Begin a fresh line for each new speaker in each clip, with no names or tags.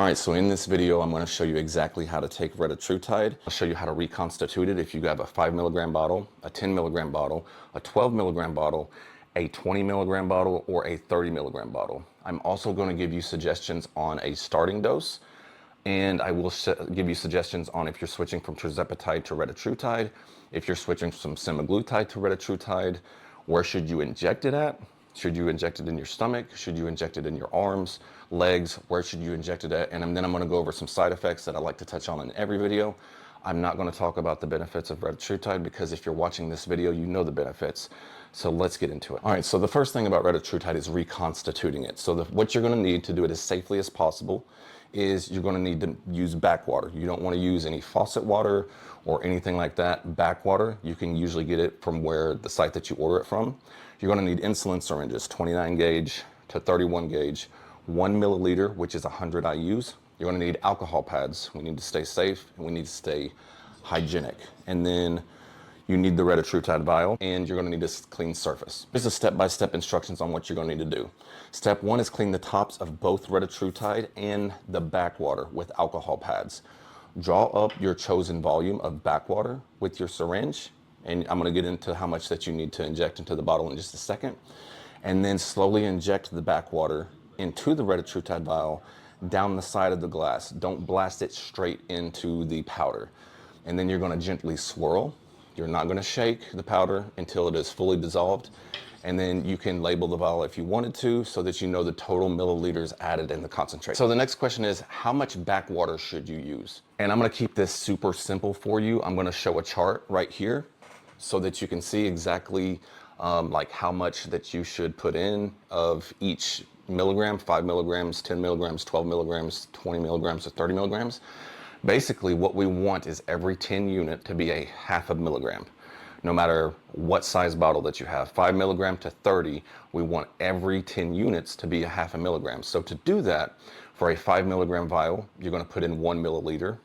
All right, so in this video, I'm going to show you exactly how to take retatrutide. I'll show you how to reconstitute it if you have a 5 milligram bottle, a 10 milligram bottle, a 12 milligram bottle, a 20 milligram bottle, or a 30 milligram bottle. I'm also going to give you suggestions on a starting dose, and I will give you suggestions on if you're switching from tirzepatide to retatrutide, if you're switching from semaglutide to retatrutide, where should you inject it at? Should you inject it in your stomach? Should you inject it in your arms, legs? Where should you inject it at? And then I'm going to go over some side effects that I like to touch on in every video. I'm not going to talk about the benefits of retatrutide because if you're watching this video, you know the benefits. So let's get into it. All right, so the first thing about retatrutide is reconstituting it. So what you're going to need to do it as safely as possible is you're going to need to use backwater. You don't want to use any faucet water or anything like that. Backwater, you can usually get it from where the site that you order it from. You're going to need insulin syringes, 29 gauge to 31 gauge, 1 milliliter, which is 100 IUs. You're going to need alcohol pads. We need to stay safe and we need to stay hygienic. And then you need the retatrutide vial, and you're going to need a clean surface. Here's the step-by-step instructions on what you're going to need to do. Step 1 is clean the tops of both retatrutide and the backwater with alcohol pads. Draw up your chosen volume of backwater with your syringe, and I'm going to get into how much that you need to inject into the bottle in just a second. And then slowly inject the backwater into the retatrutide vial down the side of the glass. Don't blast it straight into the powder. And then you're going to gently swirl. You're not going to shake the powder until it is fully dissolved. And then you can label the vial if you wanted to so that you know the total milliliters added in the concentrate. So the next question is, how much backwater should you use? And I'm going to keep this super simple for you. I'm going to show a chart right here so that you can see exactly like how much that you should put in of each milligram, 5 milligrams, 10 milligrams, 12 milligrams, 20 milligrams, or 30 milligrams. Basically, what we want is every 10 unit to be a half a milligram. No matter what size bottle that you have, 5 milligram to 30, we want every 10 units to be a half a milligram. So to do that, for a 5 milligram vial, you're going to put in 1 milliliter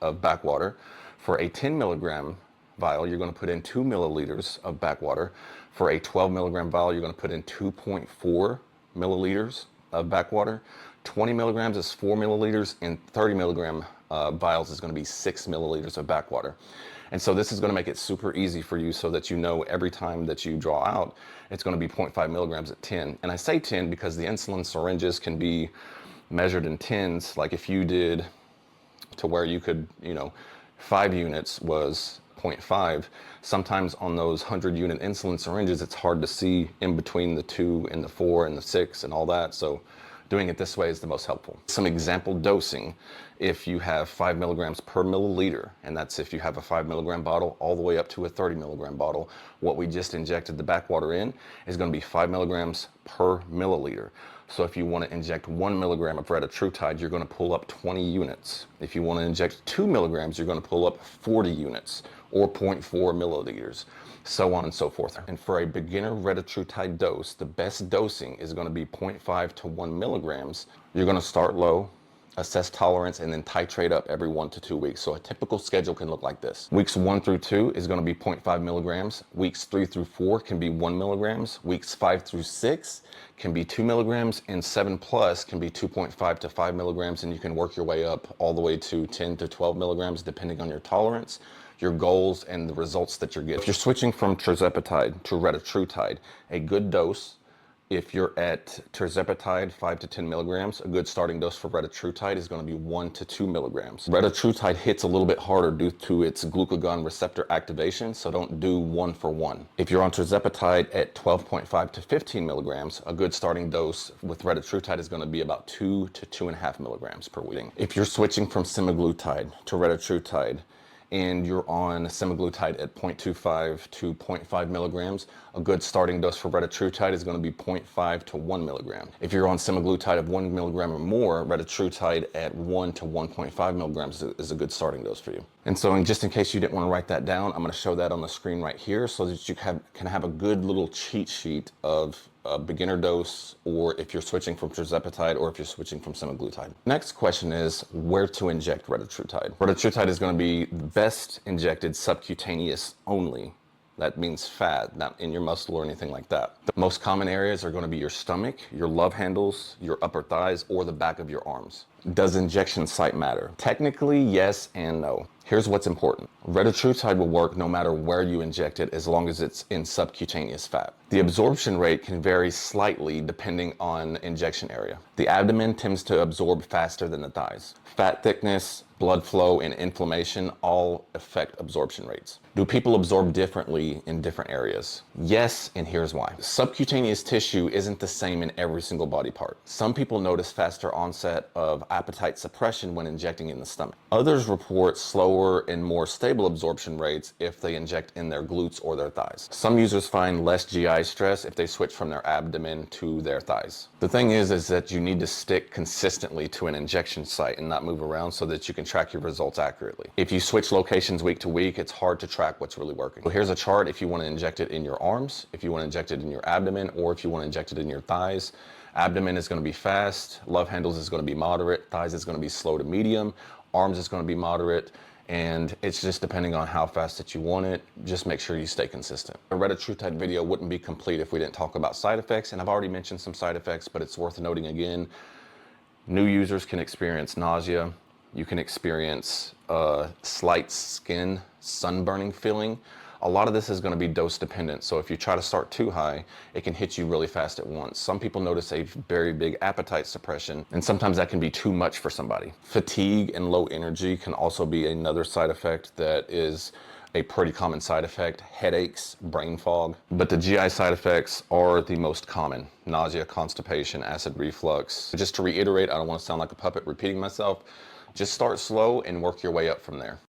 of backwater. For a 10 milligram vial, you're going to put in 2 milliliters of backwater. For a 12 milligram vial, you're going to put in 2.4 milliliters of backwater. 20 milligrams is 4 milliliters, and 30 milligram vials is going to be 6 milliliters of backwater. And so this is going to make it super easy for you so that you know every time that you draw out, it's going to be 0.5 milligrams at 10. And I say 10 because the insulin syringes can be measured in tens. Like if you did to where you could, 5 units was 0.5. Sometimes on those 100 unit insulin syringes, it's hard to see in between the 2 and the 4 and the 6 and all that. So doing it this way is the most helpful. Some example dosing, if you have 5 milligrams per milliliter, and that's if you have a 5 milligram bottle all the way up to a 30 milligram bottle, what we just injected the backwater in is going to be 5 milligrams per milliliter. So if you want to inject 1 milligram of retatrutide, you're going to pull up 20 units. If you want to inject 2 milligrams, you're going to pull up 40 units or 0.4 milliliters. So on and so forth. And for a beginner retatrutide dose, the best dosing is going to be 0.5 to 1 milligrams. You're going to start low, assess tolerance, and then titrate up every 1 to 2 weeks. So a typical schedule can look like this. Weeks 1 through 2 is going to be 0.5 milligrams. Weeks 3 through 4 can be 1 milligrams. Weeks 5 through 6 can be 2 milligrams, and 7 plus can be 2.5 to 5 milligrams, and you can work your way up all the way to 10 to 12 milligrams depending on your tolerance, your goals, and the results that you're getting. If you're switching from tirzepatide to retatrutide, a good dose, if you're at tirzepatide 5 to 10 milligrams, a good starting dose for retatrutide is going to be 1 to 2 milligrams. Retatrutide hits a little bit harder due to its glucagon receptor activation, so don't do 1 for 1. If you're on tirzepatide at 12.5 to 15 milligrams, a good starting dose with retatrutide is going to be about 2 to 2.5 milligrams per week. If you're switching from semaglutide to retatrutide, and you're on semaglutide at 0.25 to 0.5 milligrams, a good starting dose for retatrutide is going to be 0.5 to 1 milligram. If you're on semaglutide of 1 milligram or more, retatrutide at 1 to 1.5 milligrams is a good starting dose for you. And so just in case you didn't want to write that down, I'm going to show that on the screen right here so that you can have a good little cheat sheet of a beginner dose, or if you're switching from tirzepatide, or if you're switching from semaglutide. Next question is where to inject retatrutide. Retatrutide is going to be best injected subcutaneous only That means fat, not in your muscle or anything like that. The most common areas are going to be your stomach, your love handles, your upper thighs, or the back of your arms. Does injection site matter? Technically, yes and no. Here's what's important. Retatrutide will work no matter where you inject it as long as it's in subcutaneous fat. The absorption rate can vary slightly depending on injection area. The abdomen tends to absorb faster than the thighs. Fat thickness, blood flow, and inflammation all affect absorption rates. Do people absorb differently in different areas? Yes, and here's why. Subcutaneous tissue isn't the same in every single body part. Some people notice faster onset of appetite suppression when injecting in the stomach. Others report slower and more stable absorption rates if they inject in their glutes or their thighs. Some users find less GI stress if they switch from their abdomen to their thighs. The thing is that you need to stick consistently to an injection site and not move around so that you can track your results accurately. If you switch locations week to week, it's hard to track what's really working. So here's a chart if you want to inject it in your arms, if you want to inject it in your abdomen, or if you want to inject it in your thighs. Abdomen is going to be fast, love handles is going to be moderate, thighs is going to be slow to medium, arms is going to be moderate, and it's just depending on how fast that you want it. Just make sure you stay consistent. A retatrutide video wouldn't be complete if we didn't talk about side effects, and I've already mentioned some side effects, but it's worth noting again. New users can experience nausea. You can experience slight skin sunburning feeling. A lot of this is going to be dose dependent, so if you try to start too high, it can hit you really fast at once. Some people notice a very big appetite suppression, and sometimes that can be too much for somebody. Fatigue and low energy can also be another side effect that is a pretty common side effect. Headaches, brain fog. But the GI side effects are the most common. Nausea, constipation, acid reflux. Just to reiterate, I don't want to sound like a puppet repeating myself. Just start slow and work your way up from there.